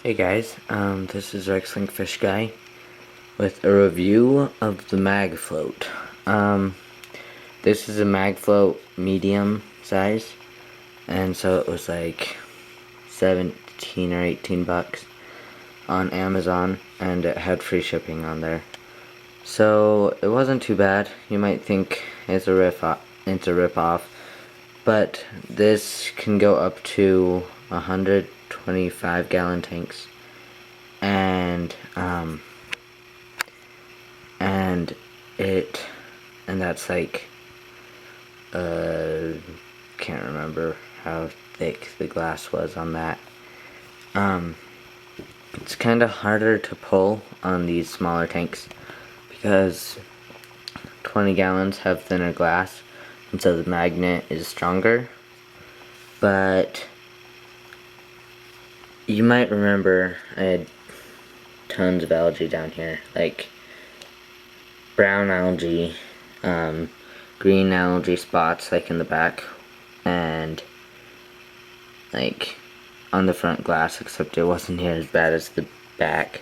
Hey guys, this is Rexlink Fish Guy with a review of the mag float. This is a mag float medium size, and so it was like 17 or 18 bucks on Amazon, and it had free shipping on there. So it wasn't too bad. You might think it's a rip off, but this can go up to 125 gallon tanks, and that's like can't remember how thick the glass was on that. It's kind of harder to pull on these smaller tanks because 20 gallons have thinner glass, and so the magnet is stronger. But you might remember I had tons of algae down here, like brown algae, green algae spots like in the back, and like on the front glass, except it wasn't here as bad as the back,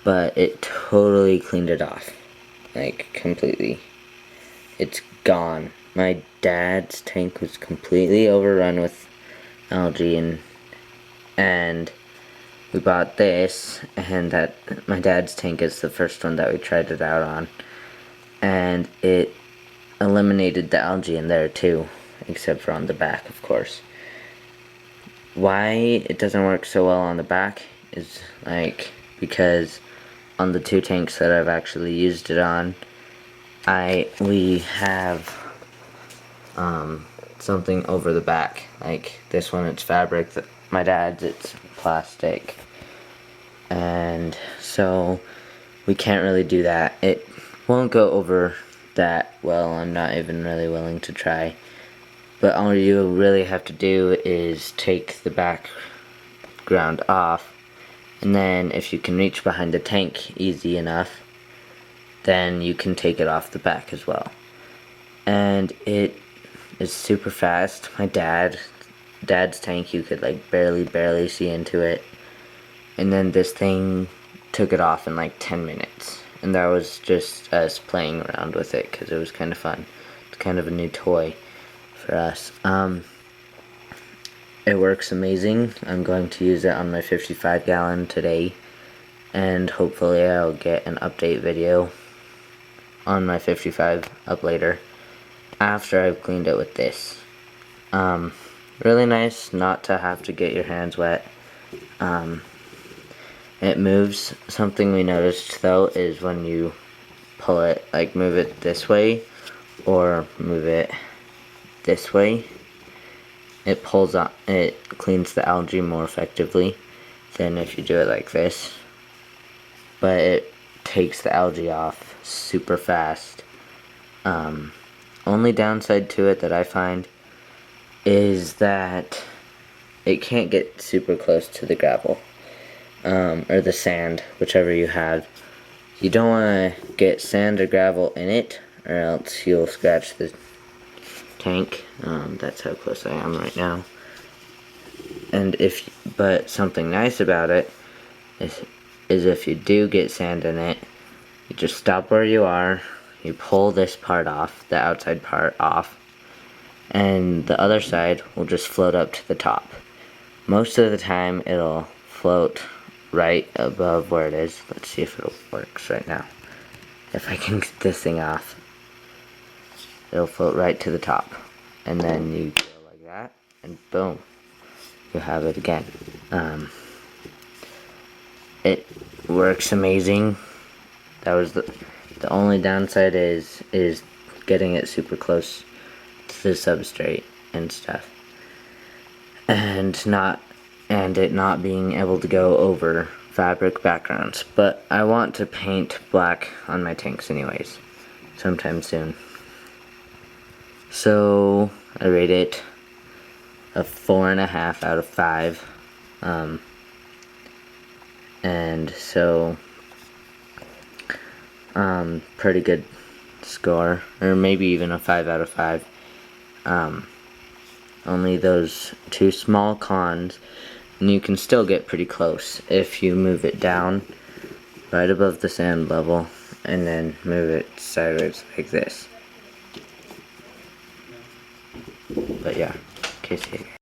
but it totally cleaned it off, like completely. It's gone. My dad's tank was completely overrun with algae, and we bought this, and that my dad's tank is the first one that we tried it out on, and it eliminated the algae in there too, except for on the back, of course. Why it doesn't work so well on the back is like because on the two tanks that I've actually used it on, we have something over the back. Like this one, it's fabric. My dad's, it's plastic, and so we can't really do that. It won't go over that well. I'm not even really willing to try. But all you really have to do is take the background off, and then if you can reach behind the tank easy enough, then you can take it off the back as well. And it is super fast. My dad's tank, you could like barely see into it, and then this thing took it off in like 10 minutes, and that was just us playing around with it because it was kind of fun. It's kind of a new toy for us. It works amazing. I'm going to use it on my 55 gallon today, and hopefully I'll get an update video on my 55 up later after I've cleaned it with this. Really nice not to have to get your hands wet. It moves. Something we noticed though is when you pull it, like move it this way or move it this way, it pulls out, it cleans the algae more effectively than if you do it like this. But it takes the algae off super fast. Only downside to it that I find is that it can't get super close to the gravel, or the sand, whichever you have. You don't want to get sand or gravel in it, or else you'll scratch the tank. That's how close I am right now. And but something nice about it is if you do get sand in it, you just stop where you are, you pull this part off, the outside part off, and the other side will just float up to the top. Most of the time it'll float right above where it is. Let's see if it works right now. If I can get this thing off, it'll float right to the top, and then you go like that, and boom, you have it again. It works amazing. That was the only downside is getting it super close to the substrate and stuff, and it not being able to go over fabric backgrounds. But I want to paint black on my tanks anyways, sometime soon. So I rate it a 4.5 out of 5. And so pretty good score, or maybe even a 5 out of 5. Only those two small cons And you can still get pretty close if you move it down right above the sand level and then move it sideways like this. But yeah, Casey.